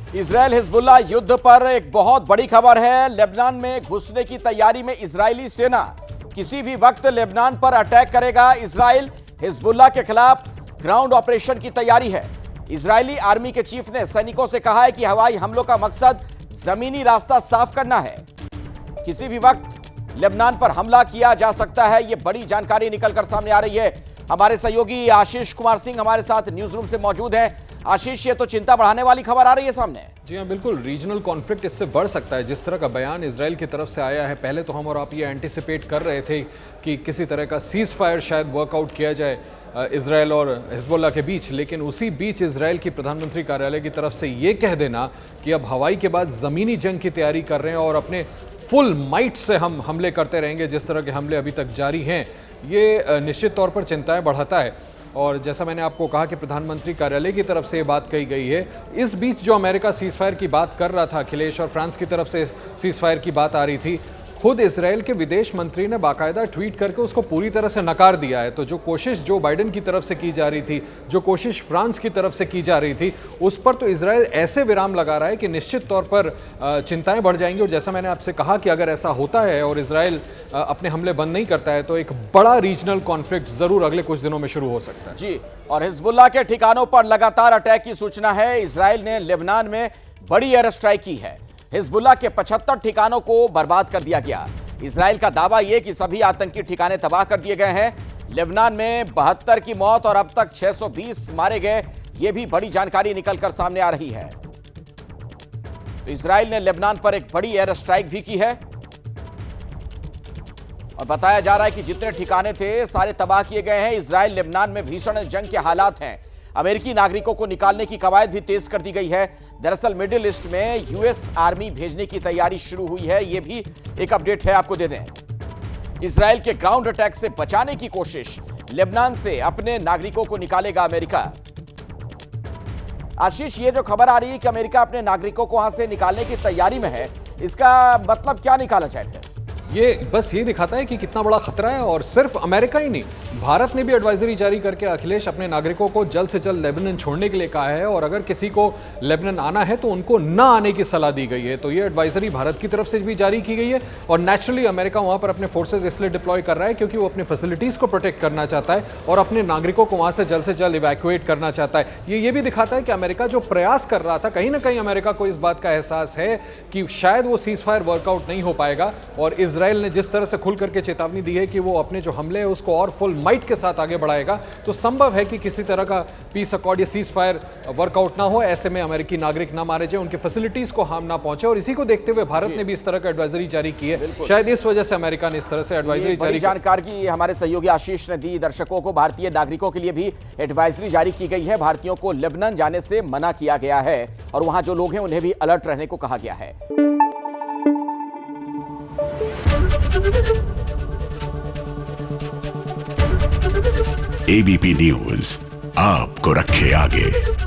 Israel Hezbollah युद्ध पर एक बहुत बड़ी खबर है। लेबनान में घुसने की तैयारी में इजरायली सेना किसी भी वक्त लेबनान पर अटैक करेगा। इजराइल हिजबुल्ला के खिलाफ ग्राउंड ऑपरेशन की तैयारी है। इजरायली आर्मी के चीफ ने सैनिकों से कहा है कि हवाई हमलों का मकसद जमीनी रास्ता साफ करना है। किसी भी वक्त लेबनान पर हमला किया जा सकता है। यह बड़ी जानकारी निकलकर सामने आ रही है। हमारे सहयोगी आशीष कुमार सिंह हमारे साथ न्यूज रूम से मौजूद हैं। आशीष, ये तो चिंता बढ़ाने वाली खबर आ रही है सामने। जी हाँ, बिल्कुल। रीजनल कॉन्फ्लिक्ट इससे बढ़ सकता है। जिस तरह का बयान इजराइल की तरफ से आया है, पहले तो हम और आप ये एंटिसिपेट कर रहे थे कि किसी तरह का सीज फायर शायद वर्कआउट किया जाए इजराइल और हिजबुल्लाह के बीच, लेकिन उसी बीच इजराइल की प्रधानमंत्री कार्यालय की तरफ से ये कह देना कि अब हवाई के बाद ज़मीनी जंग की तैयारी कर रहे हैं और अपने फुल माइट से हम हमले करते रहेंगे जिस तरह के हमले अभी तक जारी हैं, ये निश्चित तौर पर चिंताएं बढ़ाता है। और जैसा मैंने आपको कहा कि प्रधानमंत्री कार्यालय की तरफ से ये बात कही गई है। इस बीच जो अमेरिका सीज फायर की बात कर रहा था अखिलेश, और फ्रांस की तरफ से सीज फायर की बात आ रही थी, खुद इजराइल के विदेश मंत्री ने बाकायदा ट्वीट करके उसको पूरी तरह से नकार दिया है। तो जो कोशिश जो बाइडेन की तरफ से की जा रही थी, जो कोशिश फ्रांस की तरफ से की जा रही थी, उस पर तो इजराइल ऐसे विराम लगा रहा है कि निश्चित तौर पर चिंताएं बढ़ जाएंगी। और जैसा मैंने आपसे कहा कि अगर ऐसा होता है और इजराइल अपने हमले बंद नहीं करता है तो एक बड़ा रीजनल कॉन्फ्लिक्ट जरूर अगले कुछ दिनों में शुरू हो सकता है। जी, और हिजबुल्लाह के ठिकानों पर लगातार अटैक की सूचना है। इजराइल ने लेबनान में बड़ी एयर स्ट्राइक की है। हिजबुल्लाह के 75 ठिकानों को बर्बाद कर दिया गया। इजराइल का दावा यह कि सभी आतंकी ठिकाने तबाह कर दिए गए हैं। लेबनान में 72 की मौत और अब तक 620 मारे गए, यह भी बड़ी जानकारी निकलकर सामने आ रही है। तो इजराइल ने लेबनान पर एक बड़ी एयर स्ट्राइक भी की है और बताया जा रहा है कि जितने ठिकाने थे सारे तबाह किए गए हैं। इजराइल लेबनान में भीषण जंग के हालात हैं। अमेरिकी नागरिकों को निकालने की कवायद भी तेज कर दी गई है। दरअसल मिडिल ईस्ट में यूएस आर्मी भेजने की तैयारी शुरू हुई है। यह भी एक अपडेट है, आपको दे दें। इजराइल के ग्राउंड अटैक से बचाने की कोशिश, लेबनान से अपने नागरिकों को निकालेगा अमेरिका। आशीष, ये जो खबर आ रही है कि अमेरिका अपने नागरिकों को वहां से निकालने की तैयारी में है, इसका मतलब क्या निकाला जाए? ये बस ये दिखाता है कि कितना बड़ा खतरा है। और सिर्फ अमेरिका ही नहीं, भारत ने भी एडवाइजरी जारी करके अखिलेश अपने नागरिकों को जल्द से जल्द लेबनान छोड़ने के लिए कहा है। और अगर किसी को लेबनान आना है तो उनको ना आने की सलाह दी गई है। तो ये एडवाइजरी भारत की तरफ से भी जारी की गई है। और नेचुरली अमेरिका वहां पर अपने फोर्सेज इसलिए डिप्लॉय कर रहा है क्योंकि वो अपने फैसिलिटीज को प्रोटेक्ट करना चाहता है और अपने नागरिकों को वहां से जल्द इवैक्यूएट करना चाहता है। ये भी दिखाता है कि अमेरिका जो प्रयास कर रहा था, कहीं ना कहीं अमेरिका को इस बात का एहसास है कि शायद वो सीज फायर वर्कआउट नहीं हो पाएगा। और इजराइल ने जिस तरह से खुल करके चेतावनी दी है कि वो अपने जो हमले है उसको और फुल माइट के साथ आगे बढ़ाएगा, तो संभव है कि किसी तरह का पीस अकॉर्ड या सीज फायर वर्कआउट ना हो। ऐसे में अमेरिकी नागरिक ना मारे जाए, उनके फैसिलिटीज को हार्म ना पहुंचे। और इसी को देखते हुए भारत ने भी इस तरह का एडवाइजरी जारी की है। शायद इस वजह से अमेरिका ने इस तरह से एडवाइजरी जारी। जानकारी हमारे सहयोगी आशीष ने दी दर्शकों को। भारतीय नागरिकों के लिए भी एडवाइजरी जारी की गई है। भारतीयों को लेबनान जाने से मना किया गया है और वहां जो लोग हैं उन्हें भी अलर्ट रहने को कहा गया है। एबीपी न्यूज आपको रखे आगे।